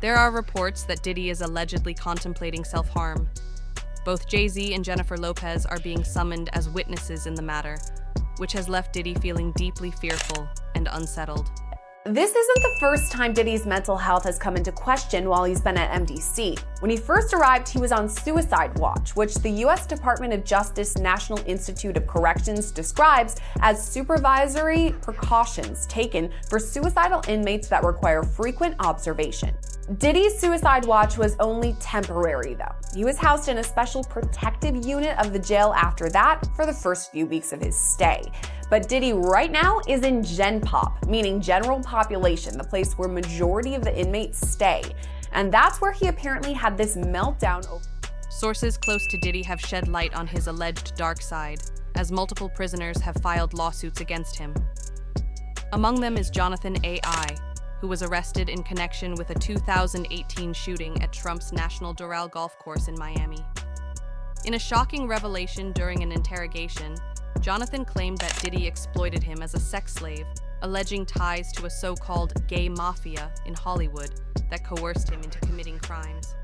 There are reports that Diddy is allegedly contemplating self-harm. Both Jay-Z and Jennifer Lopez are being summoned as witnesses in the matter, which has left Diddy feeling deeply fearful and unsettled. This isn't the first time Diddy's mental health has come into question while he's been at MDC. When he first arrived, he was on suicide watch, which the U.S. Department of Justice National Institute of Corrections describes as supervisory precautions taken for suicidal inmates that require frequent observation. Diddy's suicide watch was only temporary, though. He was housed in a special protective unit of the jail after that for the first few weeks of his stay. But Diddy right now is in Gen Pop, meaning general population, the place where majority of the inmates stay. And that's where he apparently had this meltdown. Sources close to Diddy have shed light on his alleged dark side, as multiple prisoners have filed lawsuits against him. Among them is Jonathan A.I., who was arrested in connection with a 2018 shooting at Trump's National Doral Golf Course in Miami. In a shocking revelation during an interrogation, Jonathan claimed that Diddy exploited him as a sex slave, alleging ties to a so-called gay mafia in Hollywood that coerced him into committing crimes.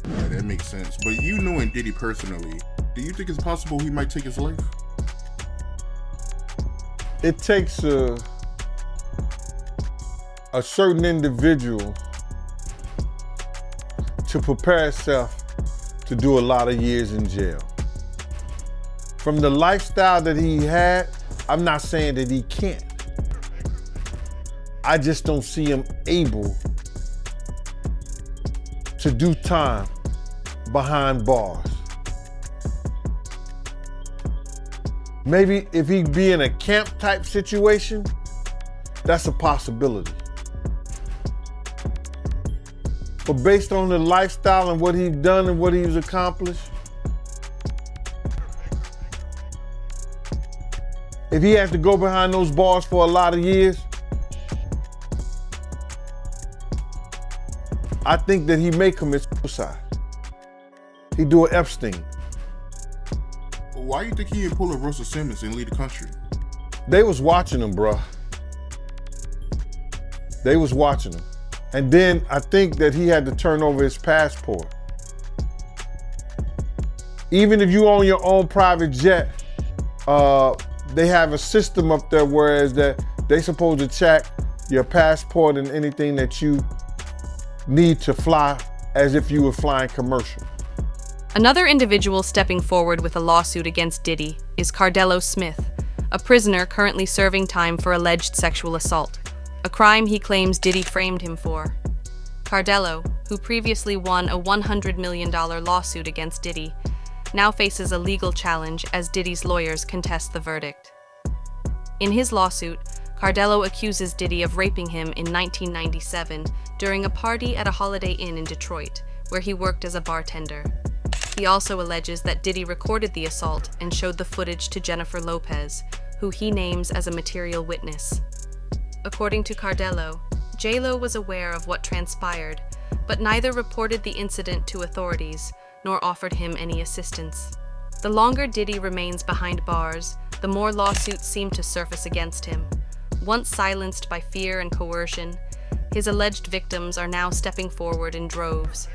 Yeah, that makes sense. But you knowing Diddy personally, do you think it's possible he might take his life? It takes a certain individual to prepare himself to do a lot of years in jail. From the lifestyle that he had, I'm not saying that he can't. I just don't see him able to do time behind bars. Maybe if he'd be in a camp type situation, that's a possibility. But based on the lifestyle and what he's done and what he's accomplished, if he has to go behind those bars for a lot of years, I think that he may commit suicide. He do an Epstein. Why you think he didn't pull a Russell Simmons and leave the country? They was watching him, bruh. They was watching him. And then I think that he had to turn over his passport. Even if you own your own private jet, they have a system up there whereas that they supposed to check your passport and anything that you need to fly as if you were flying commercial. Another individual stepping forward with a lawsuit against Diddy is Cardello Smith, a prisoner currently serving time for alleged sexual assault, a crime he claims Diddy framed him for. Cardello, who previously won a $100 million lawsuit against Diddy, now faces a legal challenge as Diddy's lawyers contest the verdict. In his lawsuit, Cardello accuses Diddy of raping him in 1997 during a party at a Holiday Inn in Detroit, where he worked as a bartender. He also alleges that Diddy recorded the assault and showed the footage to Jennifer Lopez, who he names as a material witness. According to Cardello, J-Lo was aware of what transpired, but neither reported the incident to authorities nor offered him any assistance. The longer Diddy remains behind bars, the more lawsuits seem to surface against him. Once silenced by fear and coercion, his alleged victims are now stepping forward in droves.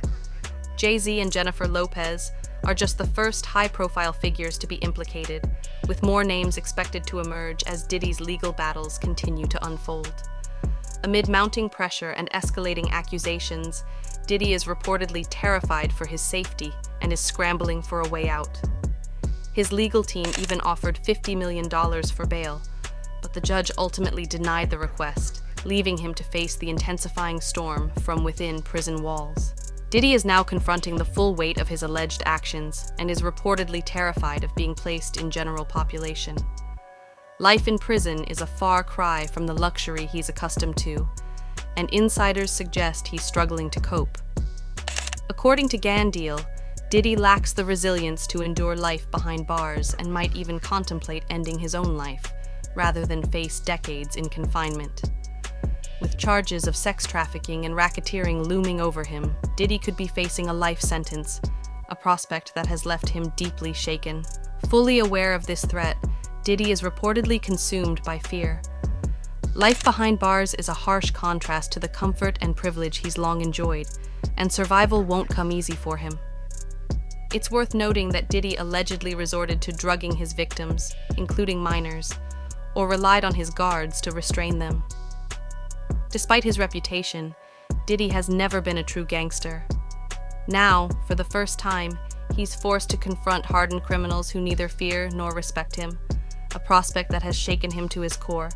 Jay-Z and Jennifer Lopez are just the first high-profile figures to be implicated, with more names expected to emerge as Diddy's legal battles continue to unfold. Amid mounting pressure and escalating accusations, Diddy is reportedly terrified for his safety and is scrambling for a way out. His legal team even offered $50 million for bail, but the judge ultimately denied the request, leaving him to face the intensifying storm from within prison walls. Diddy is now confronting the full weight of his alleged actions and is reportedly terrified of being placed in general population. Life in prison is a far cry from the luxury he's accustomed to, and insiders suggest he's struggling to cope. According to Gandil, Diddy lacks the resilience to endure life behind bars and might even contemplate ending his own life, rather than face decades in confinement. With charges of sex trafficking and racketeering looming over him, Diddy could be facing a life sentence, a prospect that has left him deeply shaken. Fully aware of this threat, Diddy is reportedly consumed by fear. Life behind bars is a harsh contrast to the comfort and privilege he's long enjoyed, and survival won't come easy for him. It's worth noting that Diddy allegedly resorted to drugging his victims, including minors, or relied on his guards to restrain them. Despite his reputation, Diddy has never been a true gangster. Now, for the first time, he's forced to confront hardened criminals who neither fear nor respect him, a prospect that has shaken him to his core.